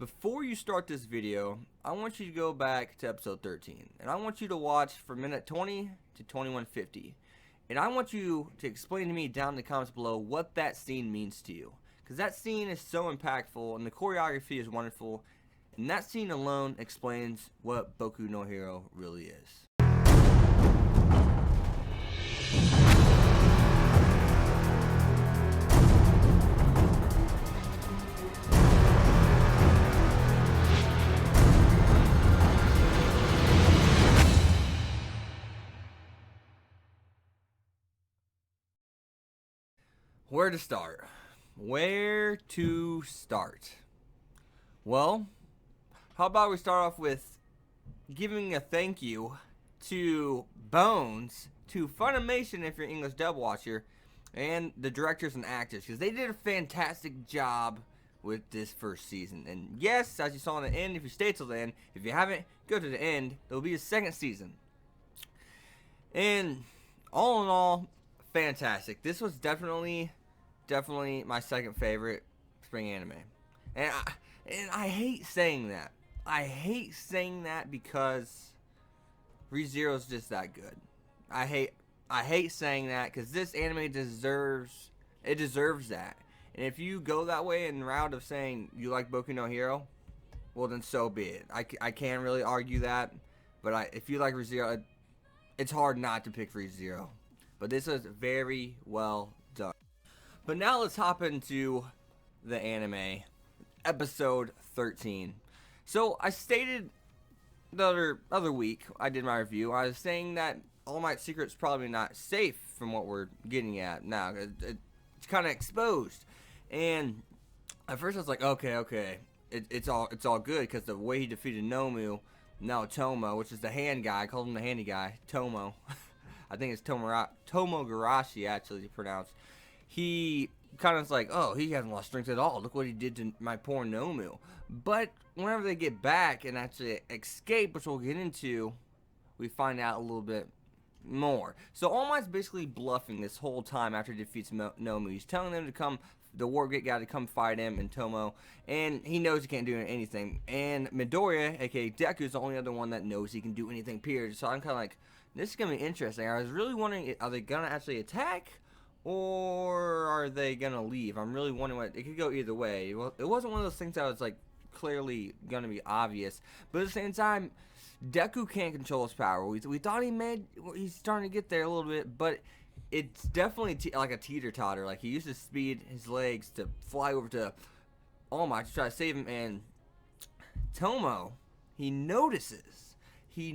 Before you start this video, I want you to go back to episode 13, and I want you to watch from minute 20 to 21:50, and I want you to explain to me down in the comments below what that scene means to you, because that scene is so impactful, and the choreography is wonderful, and that scene alone explains what Boku no Hero really is. Where to start? Where to start? Well, how about we start off with giving a thank you to Bones, to Funimation if you're an English dub watcher, and the directors and actors, because they did a fantastic job with this first season. And yes, as you saw in the end, if you stay till the end, if you haven't, go to the end. There will be a second season. And all in all, fantastic. This was definitely my second favorite spring anime, and I hate saying that. I hate saying that because ReZero is just that good. I hate saying that because this anime deserves that. And if you go that way in the route of saying you like Boku no Hero, well then so be it. I can't really argue that, but if you like ReZero, it's hard not to pick ReZero. But this is very well done. But now let's hop into the anime, episode 13. So I stated the other week, I did my review, I was saying that All Might's secret's probably not safe from what we're getting at now. It's kind of exposed. And at first I was like, okay, it's all good, because the way he defeated Tomo, which is the hand guy, I called him the handy guy, Tomo. I think it's Tomogarashi actually to pronounce. He kind of like, oh, he hasn't lost strength at all. Look what he did to my poor Nomu. But whenever they get back and actually escape, which we'll get into, we find out a little bit more. So All Might's basically bluffing this whole time after he defeats Nomu. He's telling them to come, the War Great guy, to come fight him and Tomo, and he knows he can't do anything. And Midoriya, aka Deku, is the only other one that knows he can do anything, period. So I'm kind of like, this is going to be interesting. I was really wondering, are they going to actually attack, or are they going to leave? I'm really wondering what, it could go either way. Well, it wasn't one of those things that was like clearly going to be obvious, but at the same time, Deku can't control his power. We thought he's starting to get there a little bit, but it's definitely like a teeter-totter. Like, he uses speed, his legs, to fly over to All Might to try to save him, and Tomo, he notices he's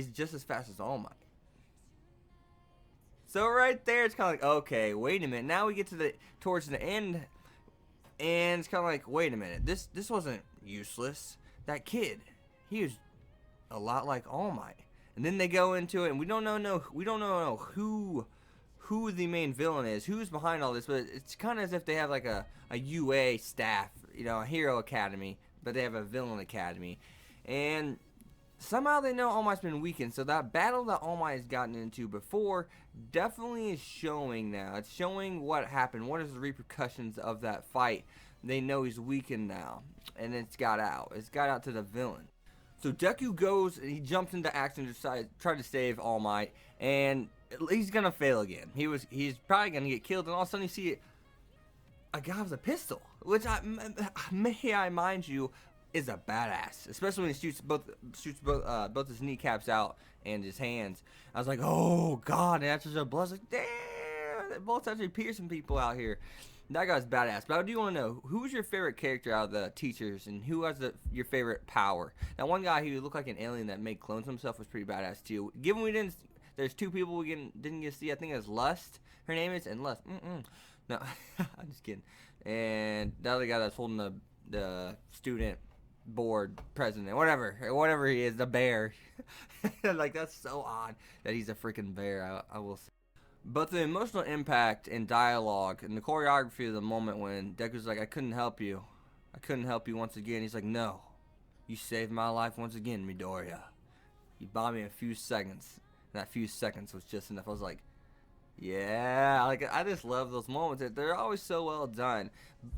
just as fast as All Might. So right there, it's kind of like, okay, wait a minute. Now we get to towards the end, and it's kind of like, wait a minute. This wasn't useless. That kid, he was a lot like All Might. And then they go into it, and we don't know who the main villain is, who's behind all this. But it's kind of as if they have like a UA staff, a hero academy, but they have a villain academy, and somehow they know All Might's been weakened. So that battle that All Might has gotten into before definitely is showing now. It's showing what happened. What is the repercussions of that fight? They know he's weakened now, and it's got out. It's got out to the villain. So Deku goes, he jumps into action to try to save All Might, and he's gonna fail again. He's probably gonna get killed, and all of a sudden you see a guy with a pistol, which may I mind you, is a badass, especially when he shoots both his kneecaps out and his hands. I was like, oh god, and after the blood, like, damn, that bullet's actually piercing people out here. That guy's badass. But I do want to know, who's your favorite character out of the teachers, and who has your favorite power? That one guy who looked like an alien that made clones himself was pretty badass too. Given there's two people we didn't get to see. I think it was Lust, her name is, and Lust. No, I'm just kidding. And the other guy that's holding the student board president, whatever he is, the bear. Like, that's so odd that he's a freaking bear. I will say. But the emotional impact and dialogue and the choreography of the moment when Deku's like, I couldn't help you once again. He's like, no, you saved my life once again, Midoriya. You bought me a few seconds, and that few seconds was just enough. I was like, Yeah, like I just love those moments. They're always so well done.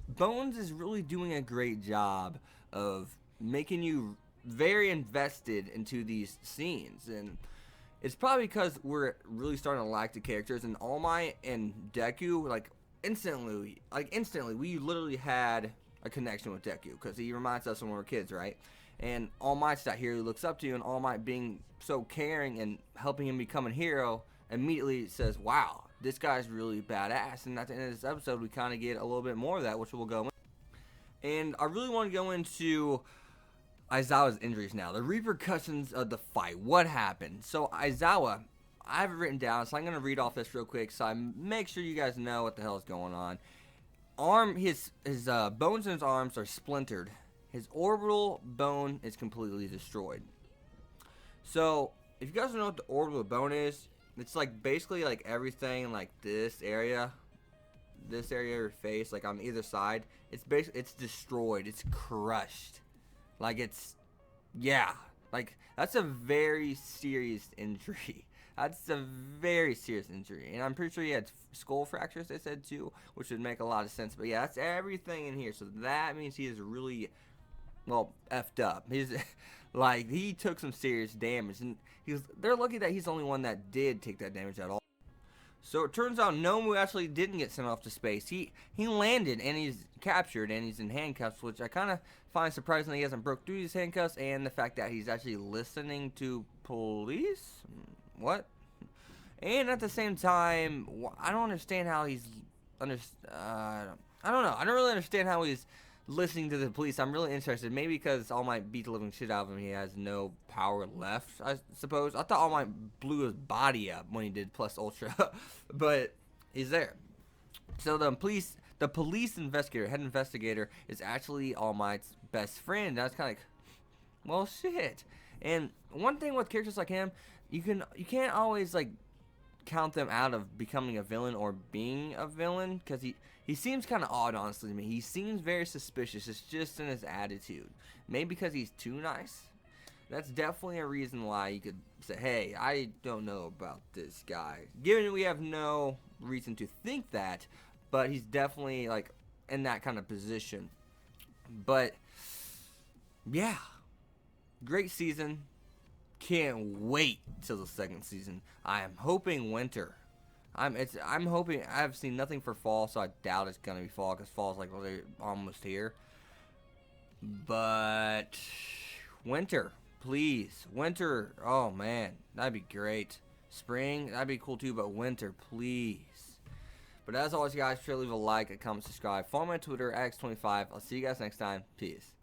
Bones is really doing a great job of making you very invested into these scenes, and it's probably because we're really starting to like the characters. And All Might and Deku, instantly, we literally had a connection with Deku because he reminds us when we were kids, right? And All Might's that hero who looks up to you, and All Might being so caring and helping him become a hero immediately says, wow, this guy's really badass. And at the end of this episode, we kind of get a little bit more of that, which we'll go in. And I really want to go into Aizawa's injuries now, the repercussions of the fight. What happened? So Aizawa, I have it written down, so I'm going to read off this real quick so I make sure you guys know what the hell is going on. His bones in his arms are splintered. His orbital bone is completely destroyed. So, if you guys don't know what the orbital bone is, it's like basically like everything like this area of your face, like on either side, it's destroyed. It's crushed. Like that's a very serious injury. That's a very serious injury, and I'm pretty sure he had skull fractures. They said too, which would make a lot of sense. But yeah, that's everything in here. So that means he is really effed up. He's like he took some serious damage, and they're lucky that he's the only one that did take that damage at all. So it turns out Nomu actually didn't get sent off to space. He landed and he's captured and he's in handcuffs, which I kind of find surprising that he hasn't broke through his handcuffs, and the fact that he's actually listening to police. What? And at the same time, I don't understand how he's I don't know. I don't really understand how he's listening to the police. I'm really interested. Maybe because All Might beat the living shit out of him, he has no power left, I suppose. I thought All Might blew his body up when he did Plus Ultra, but he's there. So the police investigator, head investigator, is actually All Might's best friend. That's kind of like, well, shit. And one thing with characters like him, you can't always like count them out of becoming a villain or being a villain, because he seems kind of odd, honestly, to me. He seems very suspicious. It's just in his attitude. Maybe because he's too nice. That's definitely a reason why you could say, hey, I don't know about this guy. Given we have no reason to think that, but he's definitely like in that kind of position. But yeah, great season. Can't wait till the second season. I am hoping winter. I'm hoping. I've seen nothing for fall, so I doubt it's gonna be fall, because fall's like almost here. But winter, please, winter. Oh man, that'd be great. Spring, that'd be cool too. But winter, please. But as always, guys, sure leave a like, a comment, subscribe. Follow me on Twitter, X25. I'll see you guys next time. Peace.